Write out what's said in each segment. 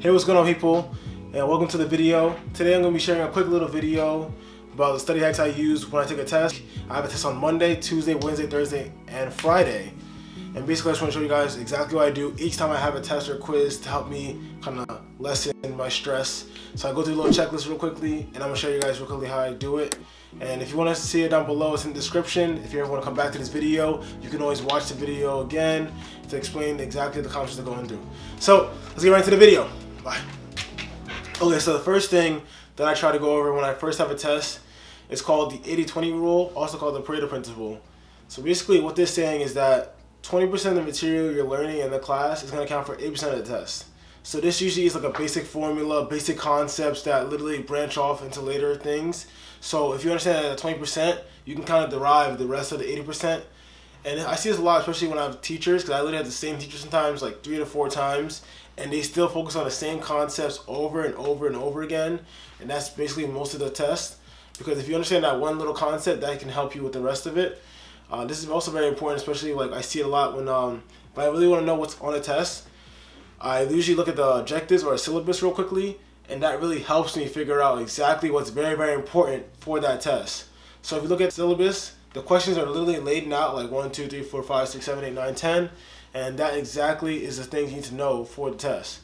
Hey, what's going on, people, and welcome to the video. Today I'm going to be sharing a quick little video about the study hacks I use when I take a test. I have a test on Monday, Tuesday, Wednesday, Thursday, and Friday. And basically I just want to show you guys exactly what I do each time I have a test or quiz to help me kind of lessen my stress. So I go through a little checklist real quickly, and I'm going to show you guys real quickly how I do it. And if you want to see it down below, it's in the description. If you ever want to come back to this video, you can always watch the video again to explain exactly the concepts they're going through. So let's get right into the video. Bye. Okay, so the first thing that I try to go over when I first have a test is called the 80-20 rule, also called the Pareto Principle. So basically what this is saying is that 20% of the material you're learning in the class is going to account for 80% of the test. So this usually is like a basic formula, basic concepts that literally branch off into later things. So if you understand that at 20%, you can kind of derive the rest of the 80%. And I see this a lot, especially when I have teachers, because I literally have the same teacher sometimes, like 3 to 4 times, and they still focus on the same concepts over and over and over again. And that's basically most of the test. Because if you understand that one little concept, that can help you with the rest of it. This is also very important, especially like I see it a lot when if I really want to know what's on a test, I usually look at the objectives or a syllabus real quickly, and that really helps me figure out exactly what's very, very important for that test. So if you look at the syllabus, the questions are literally laid out like 1, 2, 3, 4, 5, 6, 7, 8, 9, 10, and that exactly is the things you need to know for the test.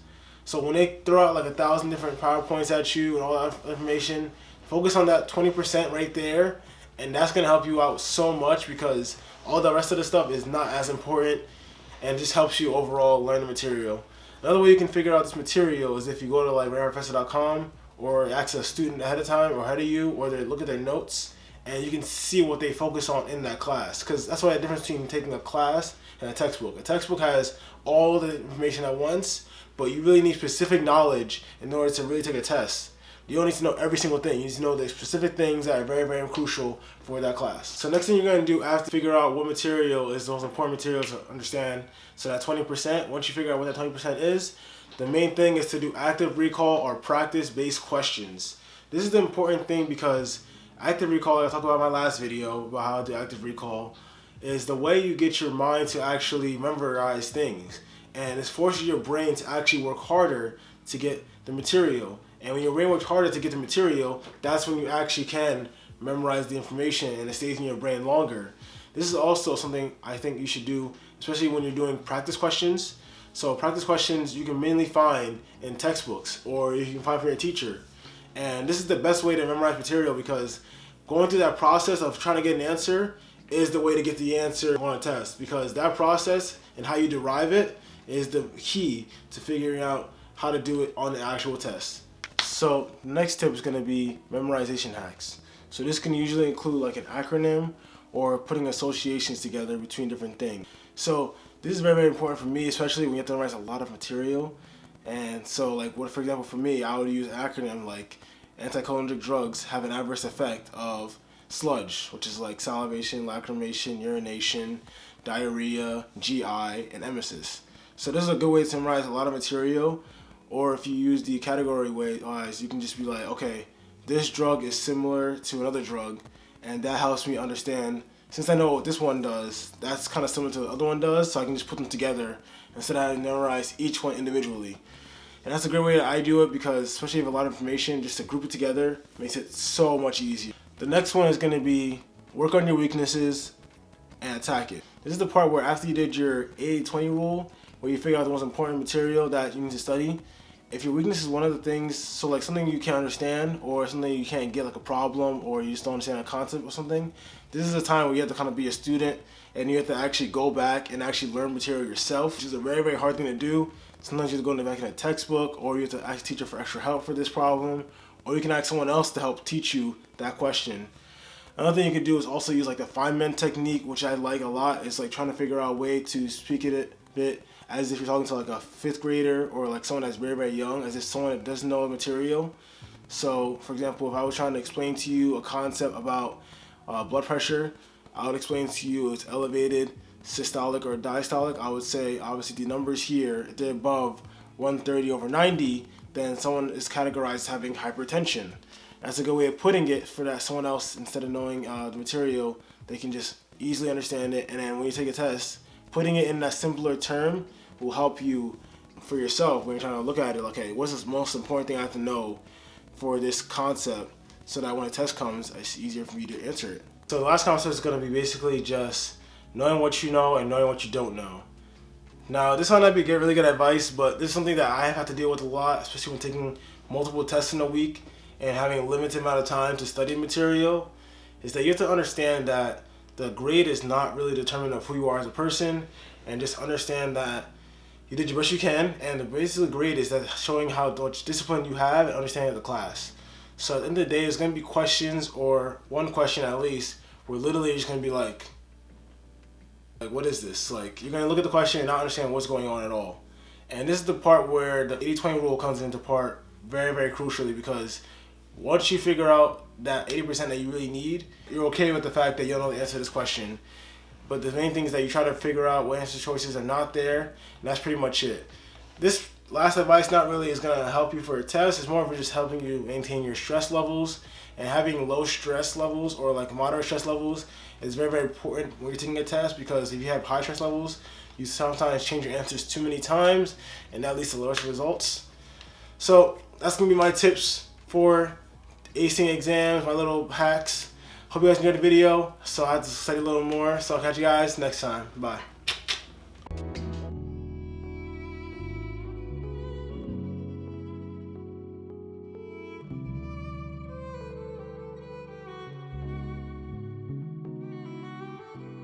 So when they throw out like 1,000 different PowerPoints at you and all that information, focus on that 20% right there, and that's going to help you out so much because all the rest of the stuff is not as important and just helps you overall learn the material. Another way you can figure out this material is if you go to like RareProfessor.com or ask a student ahead of time or ahead of you, or they look at their notes, and you can see what they focus on in that class. Because that's why the difference between taking a class and a textbook. A textbook has all the information at once, but you really need specific knowledge in order to really take a test. You don't need to know every single thing. You need to know the specific things that are very, very crucial for that class. So next thing you're going to do after figure out what material is the most important material to understand. So that 20%, once you figure out what that 20% is, the main thing is to do active recall or practice-based questions. This is the important thing because active recall, I talked about in my last video about how to do active recall, is the way you get your mind to actually memorize things. And it forces your brain to actually work harder to get the material. And when your brain works harder to get the material, that's when you actually can memorize the information and it stays in your brain longer. This is also something I think you should do, especially when you're doing practice questions. So practice questions you can mainly find in textbooks or you can find from your teacher. And this is the best way to memorize material because going through that process of trying to get an answer is the way to get the answer on a test, because that process and how you derive it is the key to figuring out how to do it on the actual test. So the next tip is going to be memorization hacks. So this can usually include like an acronym or putting associations together between different things. So this is very, very important for me, especially when you have to memorize a lot of material. And so like for example, for me, I would use an acronym like anticholinergic drugs have an adverse effect of sludge, which is like salivation, lacrimation, urination, diarrhea, GI, and emesis. So this is a good way to memorize a lot of material. Or if you use the category wise, you can just be like, okay, this drug is similar to another drug, and that helps me understand, since I know what this one does, that's kind of similar to the other one does, so I can just put them together instead of having to memorize each one individually. And that's a great way that I do it because, especially if you have a lot of information, just to group it together makes it so much easier. The next one is going to be work on your weaknesses and attack it. This is the part where after you did your 80-20 rule, where you figure out the most important material that you need to study, if your weakness is one of the things, so like something you can't understand or something you can't get, like a problem, or you just don't understand a concept or something, this is a time where you have to kind of be a student and you have to actually go back and actually learn material yourself, which is a very, very hard thing to do. Sometimes you have to go back in a textbook, or you have to ask a teacher for extra help for this problem, or you can ask someone else to help teach you that question. Another thing you can do is also use like the Feynman technique, which I like a lot. It's like trying to figure out a way to speak it a bit as if you're talking to like a 5th grader or like someone that's very, very young, as if someone that doesn't know the material. So for example, if I was trying to explain to you a concept about blood pressure, I would explain to you it's elevated, systolic, or diastolic. I would say obviously the numbers here, if they're above 130/90, then someone is categorized as having hypertension. That's a good way of putting it for that someone else, instead of knowing the material, they can just easily understand it. And then when you take a test, putting it in that simpler term will help you for yourself when you're trying to look at it, like, okay, what's the most important thing I have to know for this concept so that when a test comes, it's easier for me to answer it. So the last concept is going to be basically just knowing what you know and knowing what you don't know. Now, this might not be really good advice, but this is something that I have to deal with a lot, especially when taking multiple tests in a week and having a limited amount of time to study material, is that you have to understand that the grade is not really determinant of who you are as a person, and just understand that you did your best you can, and the basically grade is that showing how much discipline you have and understanding the class. So at the end of the day, there's going to be questions, or one question at least, where literally you're just going to be like, what is this? Like, you're going to look at the question and not understand what's going on at all. And this is the part where the 80-20 rule comes into part very, very crucially, because once you figure out that 80% that you really need, you're okay with the fact that you don't know the answer to this question. But the main thing is that you try to figure out what answer choices are not there, and that's pretty much it. This last advice not really is going to help you for a test. It's more of just helping you maintain your stress levels, and having low stress levels or like moderate stress levels is very, very important when you're taking a test, because if you have high stress levels, you sometimes change your answers too many times, and that leads to lower results. So that's going to be my tips for acing exams, my little hacks. Hope you guys enjoyed the video. So I had to study a little more. So I'll catch you guys next time. Bye.